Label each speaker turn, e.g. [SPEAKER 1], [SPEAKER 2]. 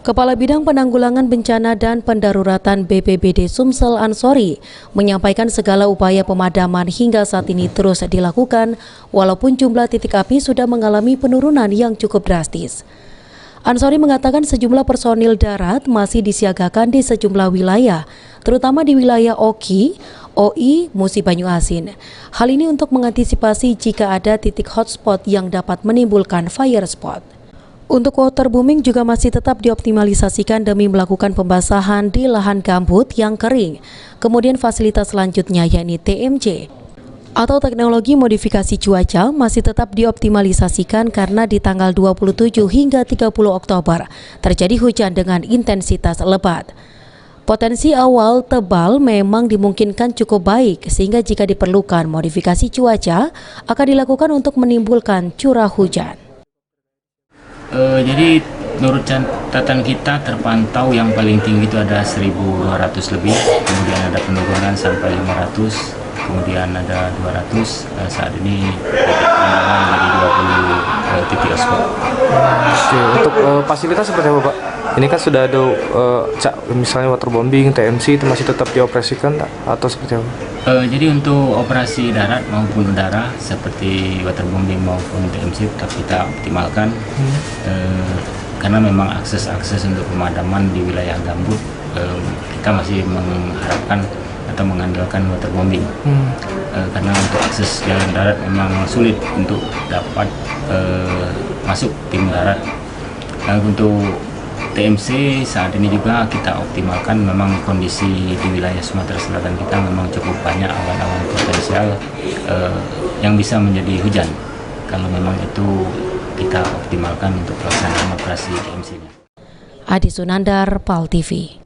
[SPEAKER 1] Kepala Bidang Penanggulangan Bencana dan Pendaruratan BPBD Sumsel Ansori menyampaikan segala upaya pemadaman hingga saat ini terus dilakukan walaupun jumlah titik api sudah mengalami penurunan yang cukup drastis. Ansori mengatakan sejumlah personil darat masih disiagakan di sejumlah wilayah, terutama di wilayah Oki, OI, Musi Banyu Asin. Hal ini untuk mengantisipasi jika ada titik hotspot yang dapat menimbulkan fire spot. Untuk waterbooming juga masih tetap dioptimalisasikan demi melakukan pembasahan di lahan gambut yang kering. Kemudian fasilitas selanjutnya yakni TMC atau teknologi modifikasi cuaca masih tetap dioptimalisasikan karena di tanggal 27 hingga 30 Oktober terjadi hujan dengan intensitas lebat. Potensi awal tebal memang dimungkinkan cukup baik sehingga jika diperlukan modifikasi cuaca akan dilakukan untuk menimbulkan curah hujan.
[SPEAKER 2] Jadi menurut catatan kita terpantau yang paling tinggi itu ada 1.200 lebih, kemudian ada penurunan sampai 500, kemudian ada 200, saat ini penambahan dari 20 titik hotspot.
[SPEAKER 3] Oke, untuk fasilitas seperti apa Pak? Ini kan sudah ada misalnya waterbombing, TMC itu masih tetap dioperasikan atau seperti apa?
[SPEAKER 2] Jadi untuk operasi darat maupun udara seperti waterbombing maupun TMC tetap kita optimalkan karena memang akses untuk pemadaman di wilayah gambut kita masih mengharapkan atau mengandalkan waterbombing karena untuk akses jalan darat memang sulit untuk dapat masuk tim darat. Untuk TMC saat ini juga kita optimalkan, memang kondisi di wilayah Sumatera Selatan kita memang cukup banyak awan-awan potensial yang bisa menjadi hujan. Kalau memang itu kita optimalkan untuk pelaksanaan operasi TMC-nya.
[SPEAKER 1] Adi Sunandar, PAL TV.